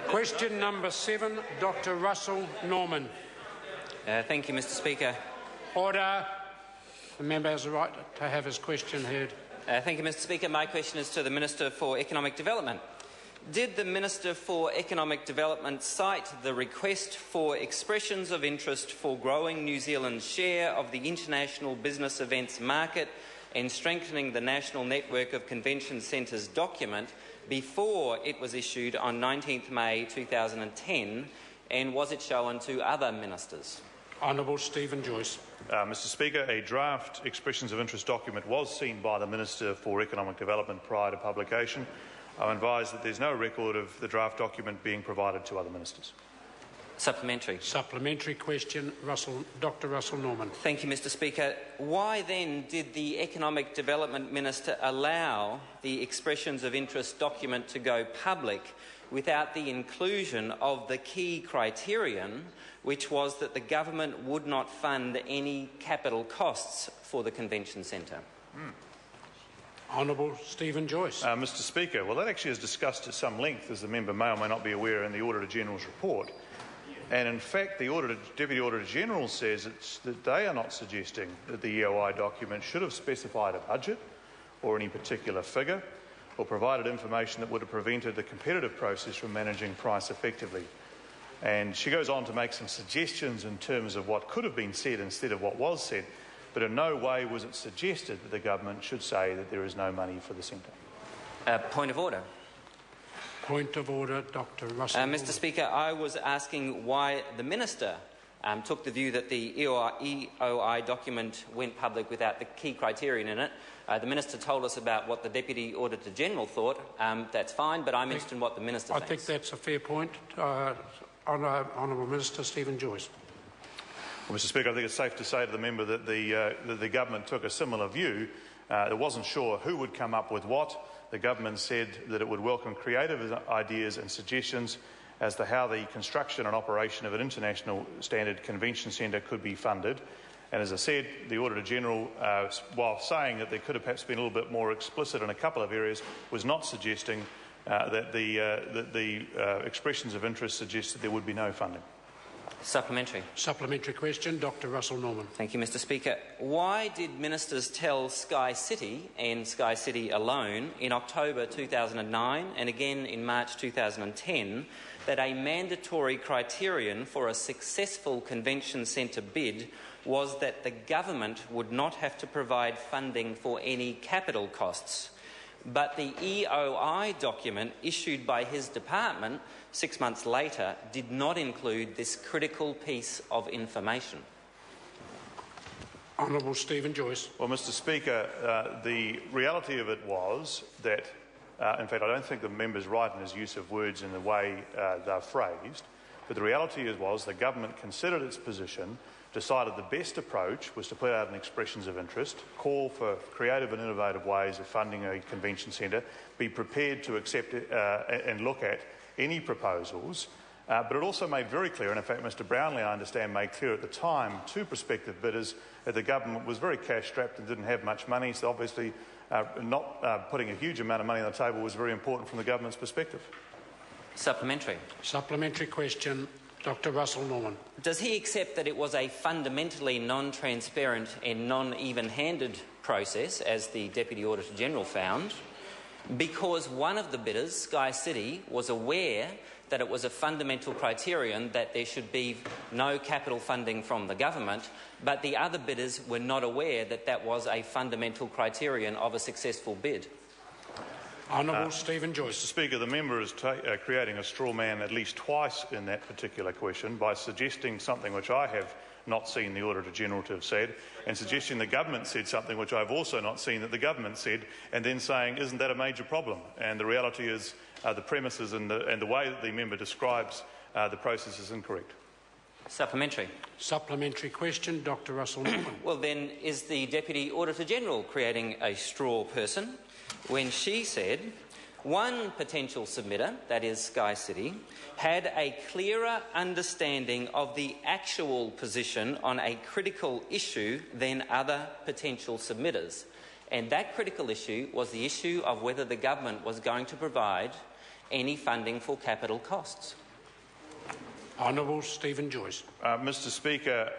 Question number 7, Dr. Russell Norman. Thank you, Mr. Speaker. Order. The member has the right to have his question heard. Thank you, Mr. Speaker. My question is to the Minister for Economic Development. Did the Minister for Economic Development cite the request for expressions of interest for growing New Zealand's share of the international business events market and strengthening the national network of convention centres document before it was issued on 19th May 2010, and was it shown to other ministers? Honourable Stephen Joyce. Mr. Speaker, a draft expressions of interest document was seen by the Minister for Economic Development prior to publication. I'm advised that there is no record of the draft document being provided to other ministers. Supplementary. Supplementary question, Dr. Russell Norman. Thank you, Mr. Speaker. Why then did the Economic Development Minister allow the expressions of interest document to go public without the inclusion of the key criterion, which was that the government would not fund any capital costs for the convention centre? Honourable Stephen Joyce. Mr. Speaker, well, that actually is discussed at some length, as the member may or may not be aware, in the Auditor-General's report. And in fact, the Deputy Auditor-General says that they are not suggesting that the EOI document should have specified a budget or any particular figure, or provided information that would have prevented the competitive process from managing price effectively. And she goes on to make some suggestions in terms of what could have been said instead of what was said, but in no way was it suggested that the government should say that there is no money for the centre. Point of order. Point of order, Dr. Russell. Mr. Speaker, I was asking why the Minister took the view that the EOI document went public without the key criterion in it. The Minister told us about what the Deputy Auditor-General thought. That's fine, but I'm interested in what the Minister thinks. I think that's a fair point. Honourable Minister Stephen Joyce. Well, Mr. Speaker, I think it's safe to say to the member that the government took a similar view. It wasn't sure who would come up with what. The government said that it would welcome creative ideas and suggestions as to how the construction and operation of an international standard convention centre could be funded. And as I said, the Auditor-General, while saying that there could have perhaps been a little bit more explicit in a couple of areas, was not suggesting that the expressions of interest suggest that there would be no funding. Supplementary. Supplementary question, Dr. Russell Norman. Thank you, Mr. Speaker. Why did ministers tell Sky City, and Sky City alone, in October 2009 and again in March 2010 that a mandatory criterion for a successful convention centre bid was that the government would not have to provide funding for any capital costs? But the EOI document issued by his department 6 months later did not include this critical piece of information. Honourable Stephen Joyce. Well, Mr. Speaker, the reality of it was that, in fact, I don't think the member's right in his use of words in the way they're phrased, but the reality was the government considered its position, decided the best approach was to put out an expressions of interest, call for creative and innovative ways of funding a convention centre, be prepared to accept and look at any proposals, but it also made very clear, and in fact Mr Brownlee, I understand, made clear at the time to prospective bidders that the government was very cash-strapped and didn't have much money, so obviously not putting a huge amount of money on the table was very important from the government's perspective. Supplementary. Supplementary question, Dr. Russell Norman. Does he accept that it was a fundamentally non-transparent and non-even-handed process, as the Deputy Auditor-General found, because one of the bidders, Sky City, was aware that it was a fundamental criterion that there should be no capital funding from the government, but the other bidders were not aware that that was a fundamental criterion of a successful bid? Honourable Stephen Joyce. Mr. Speaker, the member is creating a straw man at least twice in that particular question by suggesting something which I have not seen the Auditor-General to have said, and suggesting the government said something which I've also not seen that the government said, and then saying, isn't that a major problem? And the reality is the premises and the way that the member describes the process is incorrect. Supplementary. Supplementary question, Dr. Russell Norman. Well then, is the Deputy Auditor-General creating a straw person when she said one potential submitter, that is Sky City, had a clearer understanding of the actual position on a critical issue than other potential submitters, And that critical issue was the issue of whether the government was going to provide any funding for capital costs. Honourable Stephen Joyce. Mr Speaker,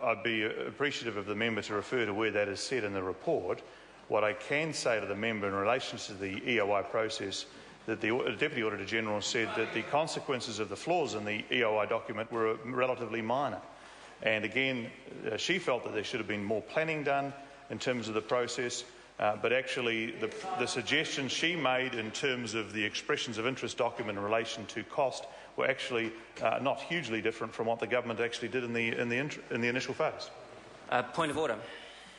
I'd be appreciative of the member to refer to where that is said in the report. What I can say to the member in relation to the EOI process, that the Deputy Auditor-General said that the consequences of the flaws in the EOI document were relatively minor. And again, she felt that there should have been more planning done in terms of the process, but actually the suggestions she made in terms of the expressions of interest document in relation to cost were actually not hugely different from what the government actually did in the initial phase. Point of order.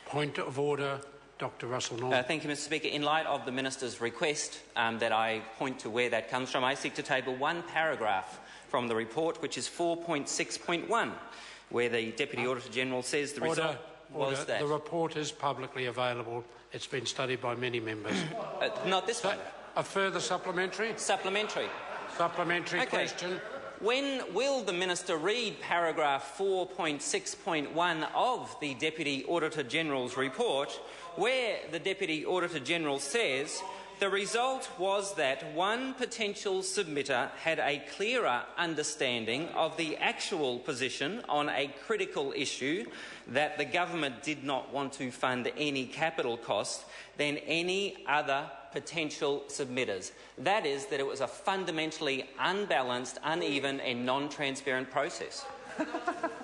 Point of order, Dr Russel Norman. Thank you, Mr Speaker. In light of the Minister's request that I point to where that comes from, I seek to table one paragraph from the report, which is 4.6.1, where the Deputy Auditor-General says the result was that... The report is publicly available. It's been studied by many members. Not this one. A further supplementary? Supplementary. Supplementary question. When will the Minister read paragraph 4.6.1 of the Deputy Auditor-General's report, where the Deputy Auditor-General says the result was that one potential submitter had a clearer understanding of the actual position on a critical issue, that the government did not want to fund any capital costs, than any other potential submitters. That is, that it was a fundamentally unbalanced, uneven and non-transparent process.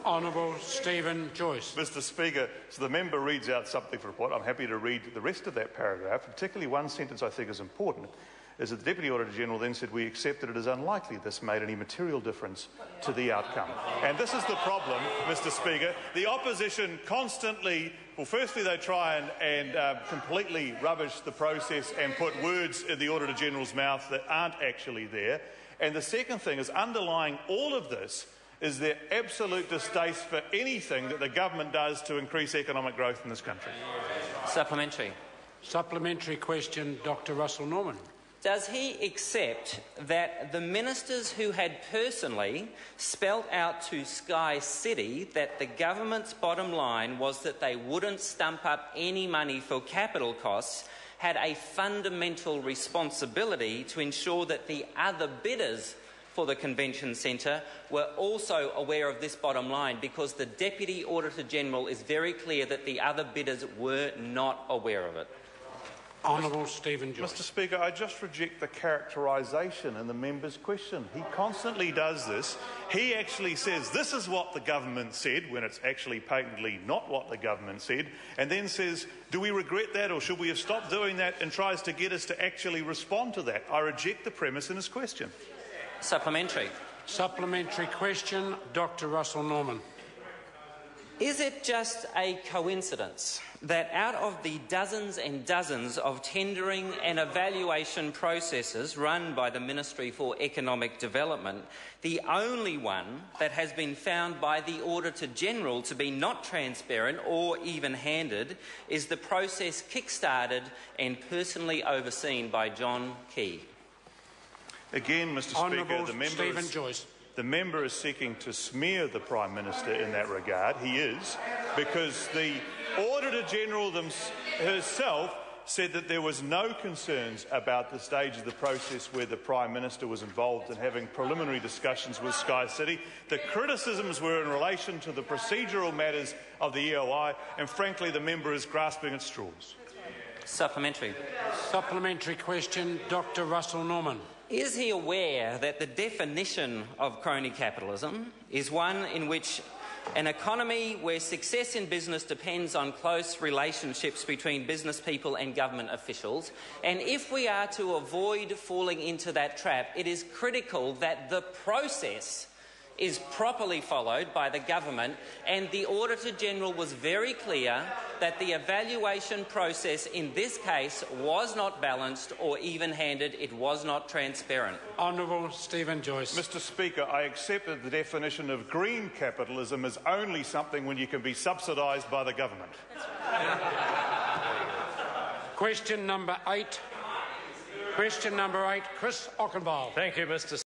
Honourable Stephen Joyce. Mr Speaker, so the member reads out something for the report. I'm happy to read the rest of that paragraph. Particularly one sentence I think is important, is that the Deputy Auditor-General then said, "We accept that it is unlikely this made any material difference to the outcome." And this is the problem, Mr Speaker. The opposition constantly, well, firstly they try and completely rubbish the process and put words in the Auditor-General's mouth that aren't actually there. And the second thing is, underlying all of this is their absolute distaste for anything that the government does to increase economic growth in this country. Supplementary. Supplementary question, Dr Russel Norman. Does he accept that the ministers who had personally spelt out to Sky City that the government's bottom line was that they wouldn't stump up any money for capital costs had a fundamental responsibility to ensure that the other bidders for the Convention Centre were also aware of this bottom line, because the Deputy Auditor-General is very clear that the other bidders were not aware of it? Honourable Stephen Joyce. Mr Speaker, I just reject the characterisation in the member's question. He constantly does this. He actually says this is what the government said, when it's actually patently not what the government said, and then says, do we regret that or should we have stopped doing that, and tries to get us to actually respond to that. I reject the premise in his question. Supplementary. Supplementary question, Dr Russel Norman. Is it just a coincidence that out of the dozens and dozens of tendering and evaluation processes run by the Ministry for Economic Development, the only one that has been found by the Auditor-General to be not transparent or even-handed is the process kick-started and personally overseen by John Key? Again, Mr Speaker, the member is seeking to smear the Prime Minister in that regard. He is, because the Auditor-General herself said that there was no concerns about the stage of the process where the Prime Minister was involved in having preliminary discussions with Sky City. The criticisms were in relation to the procedural matters of the EOI, and frankly the member is grasping at straws. Supplementary. Supplementary question, Dr Russel Norman. Is he aware that the definition of crony capitalism is one in which an economy where success in business depends on close relationships between business people and government officials, and if we are to avoid falling into that trap, it is critical that the process is properly followed by the government, and the Auditor-General was very clear that the evaluation process in this case was not balanced or even-handed, it was not transparent. Honourable Stephen Joyce. Mr Speaker, I accept that the definition of green capitalism is only something when you can be subsidised by the government. Question number 8. Question number 8, Chris Ockenville. Thank you, Mr.